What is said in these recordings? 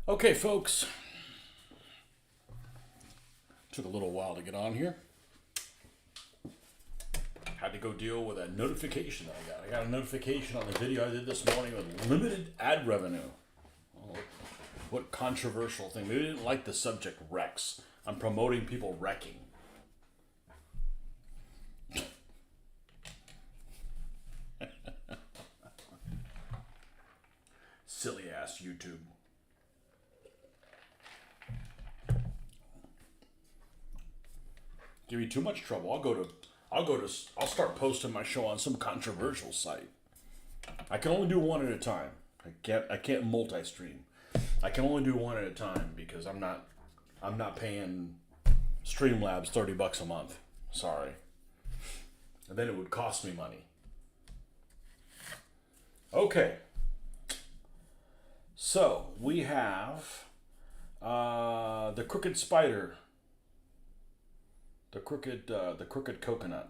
Okay, folks. Took a little while to get on here. Had to go deal with a notification that I got. I got a notification on the video I did this morning with limited ad revenue. Oh, what controversial thing. Maybe they didn't like the subject wrecks. I'm promoting people wrecking. Silly ass YouTube. Give me too much trouble. I'll start posting my show on some controversial site. I can only do one at a time. I can't multi-stream. I can only do one at a time because I'm not paying Streamlabs $30 a month. Sorry. And then it would cost me money. Okay. So we have the crooked spider. The crooked coconut.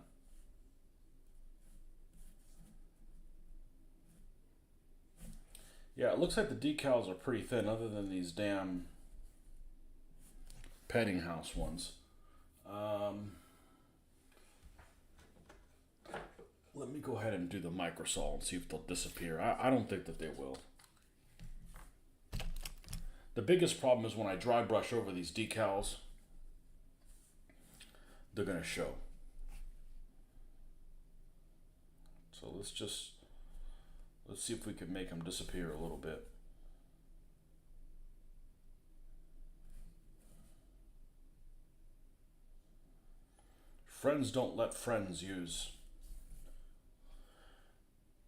Yeah, it looks like the decals are pretty thin, other than these damn petting house ones. Let me go ahead and do the microsol and see if they'll disappear. I don't think that they will. The biggest problem is when I dry brush over these decals, they're going to show. So let's see if we can make them disappear a little bit. Friends don't let friends use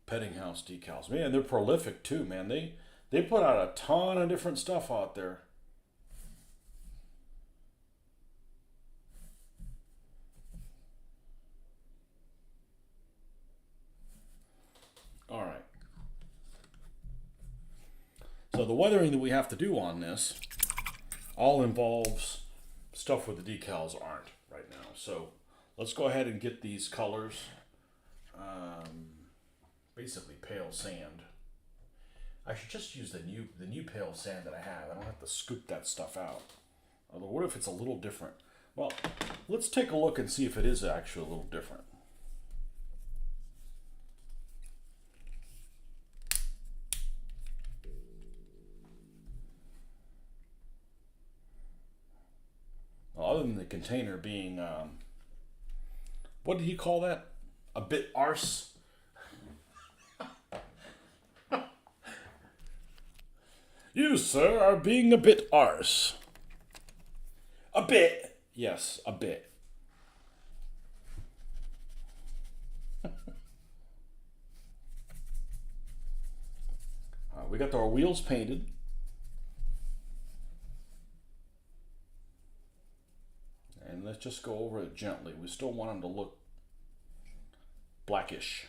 petting house decals. Man, they're prolific too, man. They put out a ton of different stuff out there. All right. So the weathering that we have to do on this all involves stuff where the decals aren't right now. So let's go ahead and get these colors. Basically pale sand. I should just use the new pale sand that I have. I don't have to scoop that stuff out. Although what if it's a little different? Well, let's take a look and see if it is actually a little different. Other than the container being, what did he call that? A bit arse? You, sir, are being a bit arse. A bit. Yes, a bit. We got our wheels painted. And let's just go over it gently. We still want them to look blackish.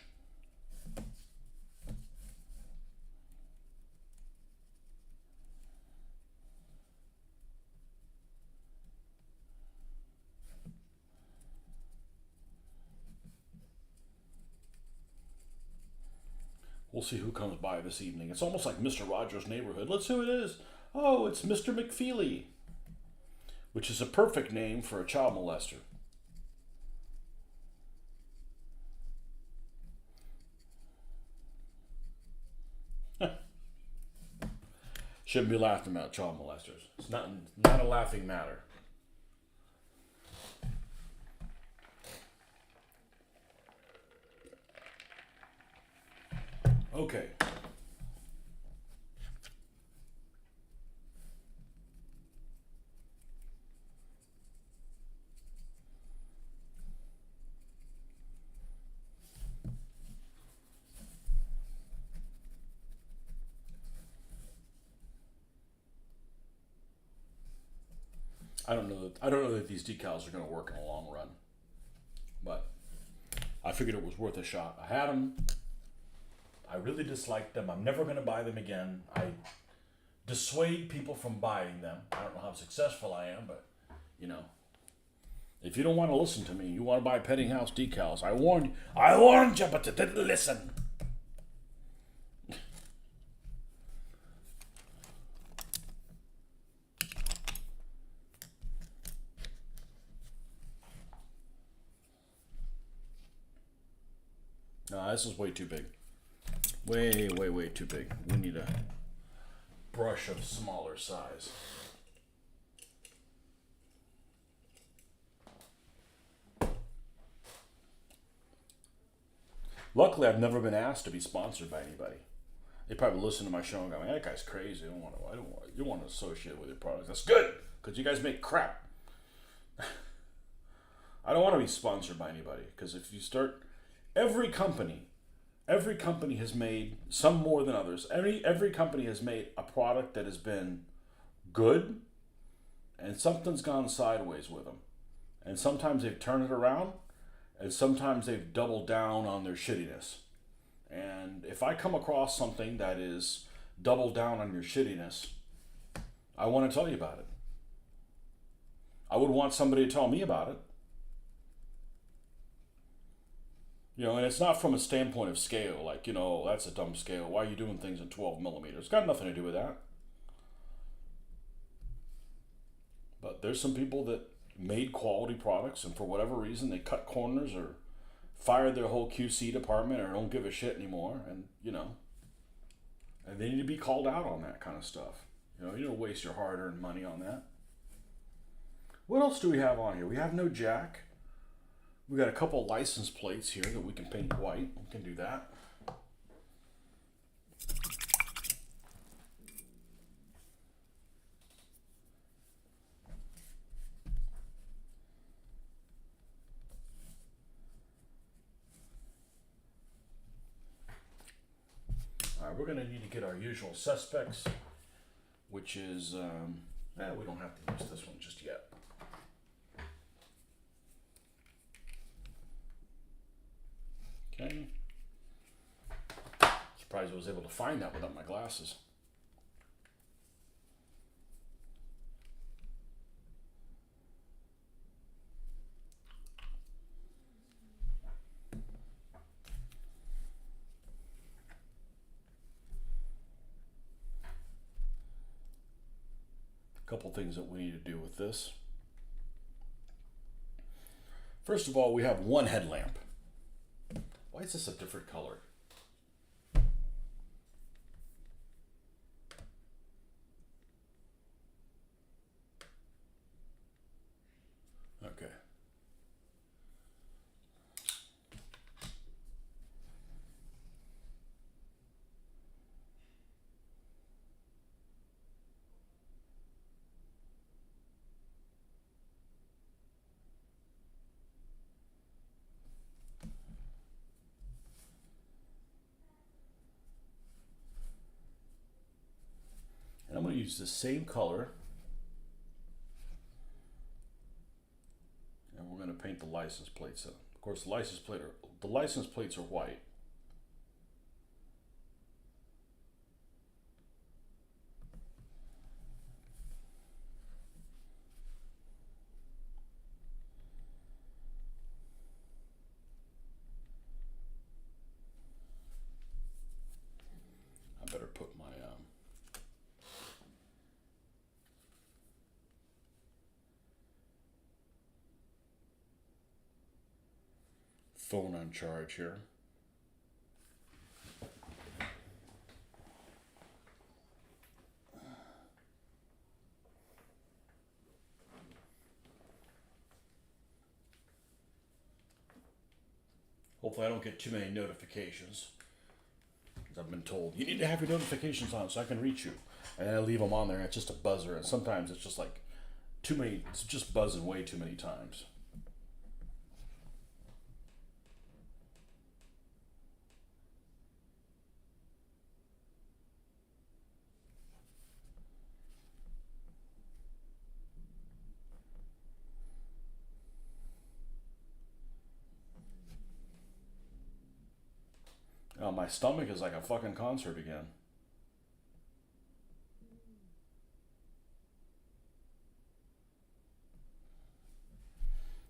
We'll see who comes by this evening. It's almost like Mr. Rogers' Neighborhood. Let's see who it is. Oh, it's Mr. McFeely, which is a perfect name for a child molester. Shouldn't be laughing about child molesters. It's not a laughing matter. Okay. I don't know that these decals are going to work in the long run, but I figured it was worth a shot. I had them. I really disliked them. I'm never going to buy them again. I dissuade people from buying them. I don't know how successful I am, but you know, if you don't want to listen to me, you want to buy petting house decals. I warned you, but you didn't listen. No, this is way too big. Way, way, way too big. We need a brush of smaller size. Luckily, I've never been asked to be sponsored by anybody. They probably listen to my show and go, "Man, that guy's crazy. You don't want to associate with your products." That's good, because you guys make crap. I don't want to be sponsored by anybody, because if you start, every company has made, some more than others. Every company has made a product that has been good, and something's gone sideways with them. And sometimes they've turned it around, and sometimes they've doubled down on their shittiness. And if I come across something that is double down on your shittiness, I want to tell you about it. I would want somebody to tell me about it. You know, and it's not from a standpoint of scale, like, that's a dumb scale. Why are you doing things in 12 millimeters? It's got nothing to do with that. But there's some people that made quality products, and for whatever reason, they cut corners or fired their whole QC department or don't give a shit anymore, and and they need to be called out on that kind of stuff. You don't waste your hard-earned money on that. What else do we have on here? We have no jack. We got a couple license plates here that we can paint white. We can do that. All right, we're going to need to get our usual suspects, which is, we don't have to use this one just yet. Okay. Surprised I was able to find that without my glasses. A couple things that we need to do with this. First of all, we have one headlamp. Why is this a different color? Okay. And I'm going to use the same color. And we're going to paint the license plates in. Of course, the license plates are white. I better put my phone on charge here. Hopefully I don't get too many notifications. I've been told, you need to have your notifications on so I can reach you. And then I leave them on there and it's just a buzzer. And sometimes it's just like too many, it's just buzzing way too many times. My stomach is like a fucking concert again.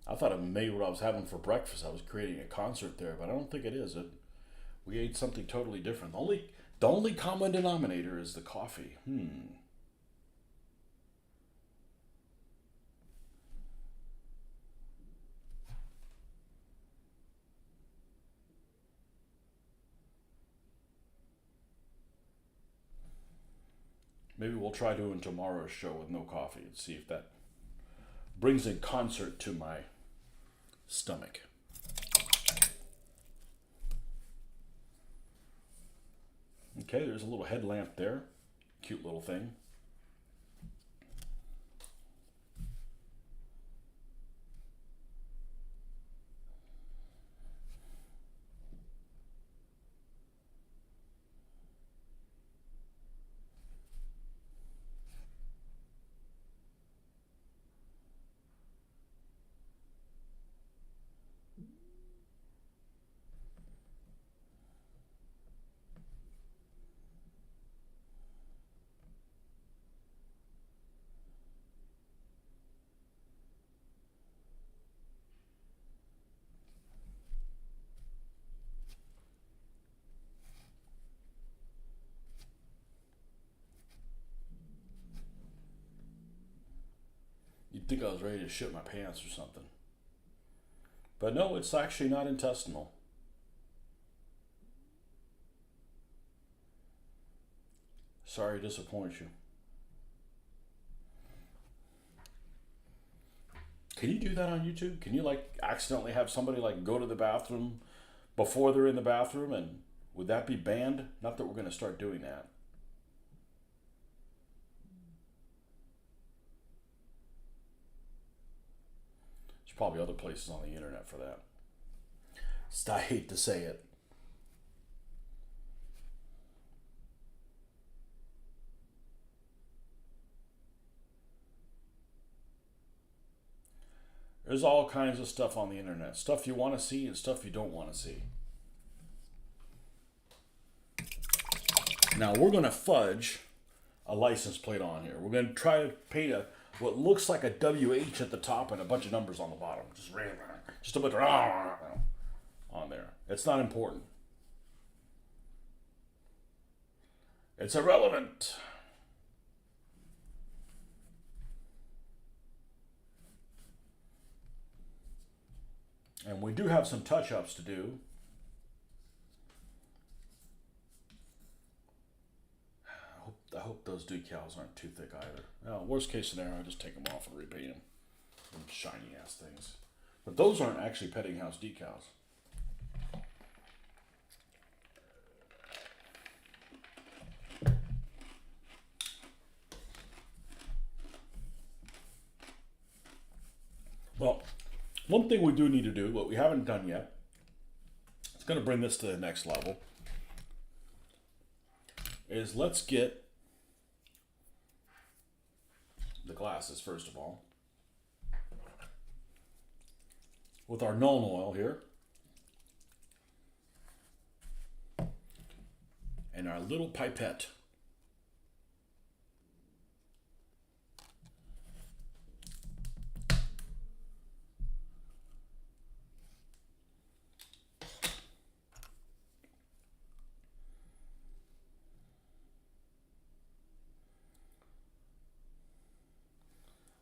I thought it maybe what I was having for breakfast, I was creating a concert there, but I don't think it is. We ate something totally different. The only common denominator is the coffee. Maybe we'll try doing tomorrow's show with no coffee and see if that brings a concert to my stomach. Okay, there's a little headlamp there. Cute little thing. You'd think I was ready to shit my pants or something. But no, it's actually not intestinal. Sorry to disappoint you. Can you do that on YouTube? Can you like accidentally have somebody like go to the bathroom before they're in the bathroom, and would that be banned? Not that we're going to start doing that. There's probably other places on the internet for that. I hate to say it. There's all kinds of stuff on the internet. Stuff you want to see and stuff you don't want to see. Now we're going to fudge a license plate on here. We're going to try to paint what looks like a WH at the top and a bunch of numbers on the bottom. Just a bunch of on there. It's not important. It's irrelevant. And we do have some touch-ups to do. I hope those decals aren't too thick either. Well, worst case scenario, I just take them off and repaint them. Them shiny ass things. But those aren't actually Petting House decals. Well, one thing we do need to do, what we haven't done yet, it's going to bring this to the next level, is let's get the glasses first of all. With our Nuln Oil here. And our little pipette.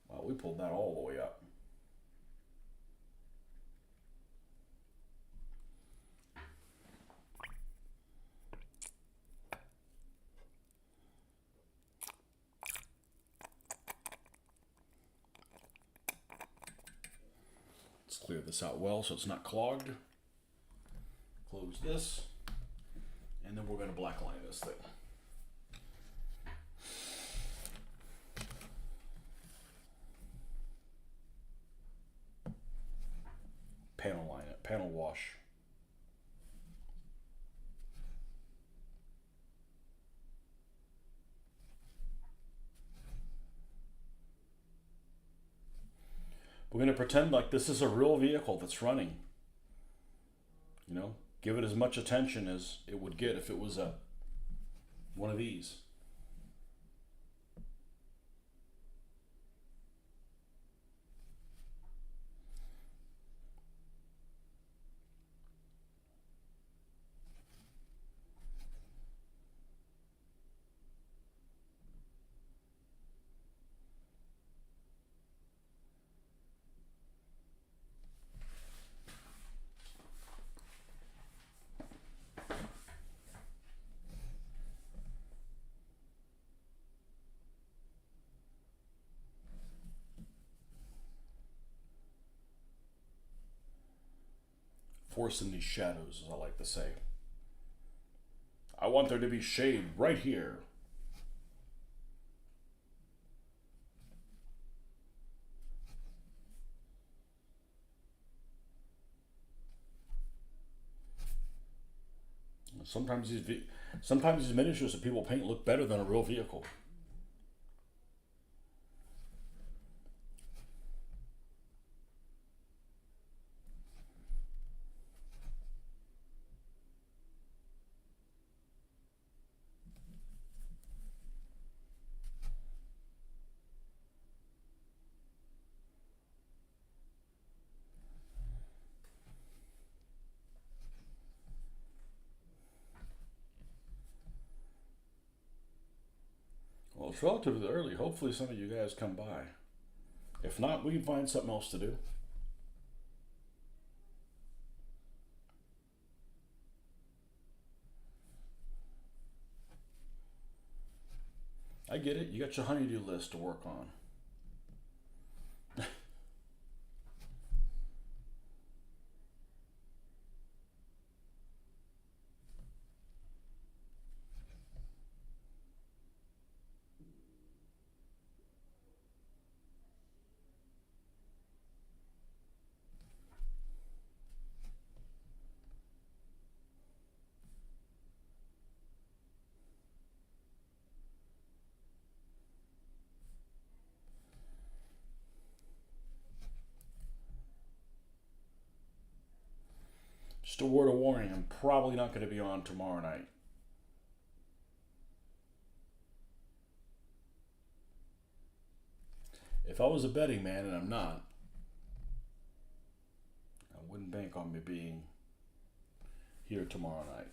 Wow, we pulled that all the way up. Let's clear this out well so it's not clogged. Close this. And then we're going to blackline this thing. Panel line it, panel wash. We're going to pretend like this is a real vehicle that's running. You know, give it as much attention as it would get if it was one of these. forcing these shadows, as I like to say. I want there to be shade right here. Sometimes these miniatures that people paint look better than a real vehicle. Well, it's relatively early. Hopefully, some of you guys come by. If not, we can find something else to do. I get it. You got your honeydew list to work on. Just a word of warning, I'm probably not going to be on tomorrow night. If I was a betting man, and I'm not, I wouldn't bank on me being here tomorrow night.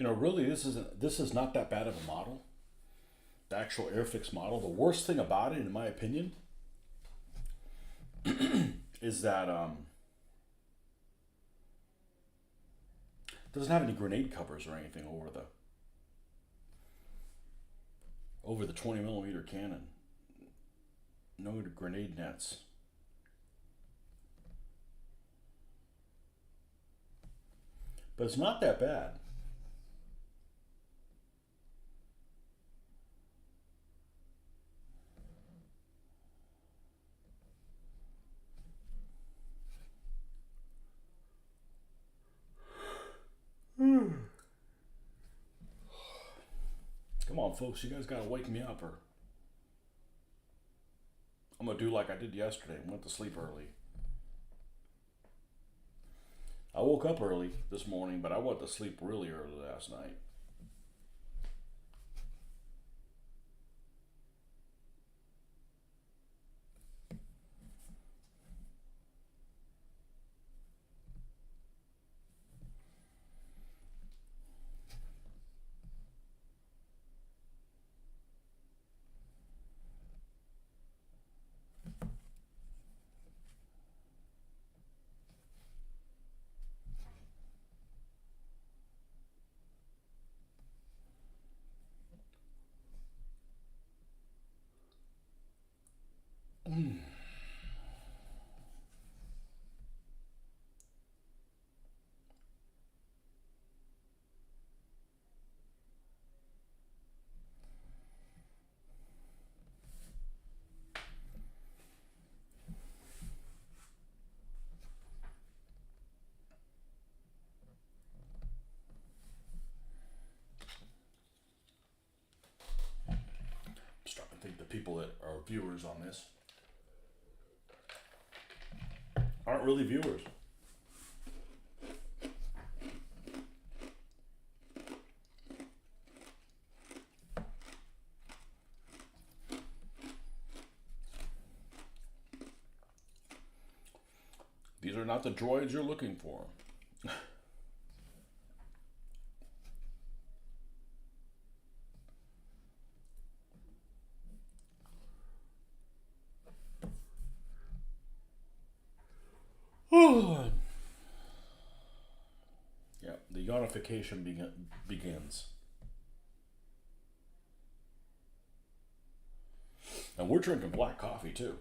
Really, this is not that bad of a model. The actual Airfix model. The worst thing about it, in my opinion, is that Doesn't have any grenade covers or anything over the 20 millimeter cannon. No grenade nets. But it's not that bad. Come on, folks, you guys gotta wake me up, or I'm gonna do like I did yesterday and went to sleep early. I woke up early this morning, but I went to sleep really early last night. I'm starting to think the people that are viewers on this aren't really viewers. These are not the droids you're looking for. Yeah, the yawnification begins. And we're drinking black coffee too.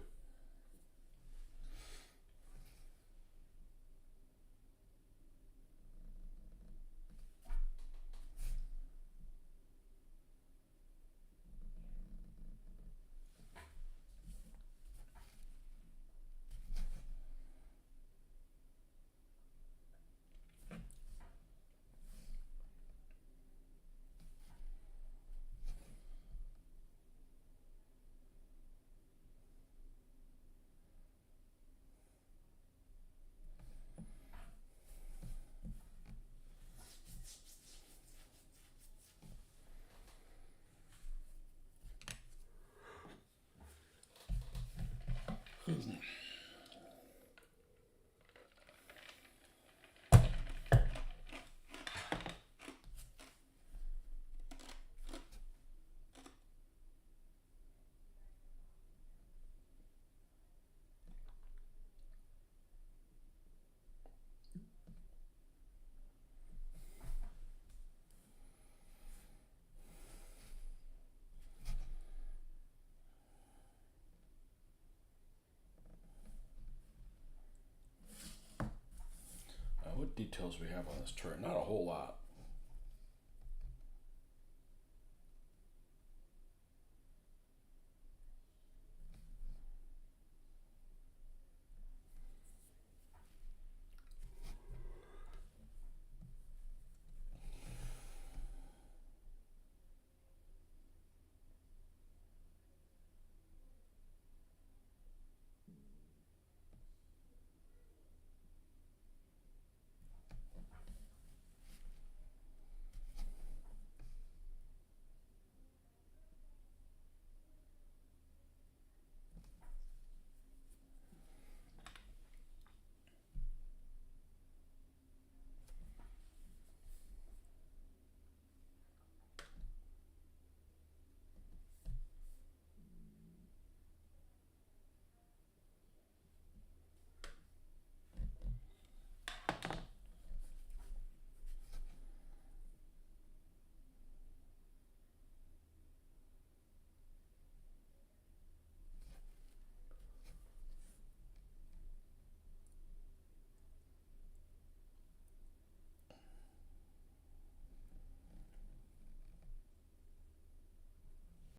What details we have on this turret? Not a whole lot.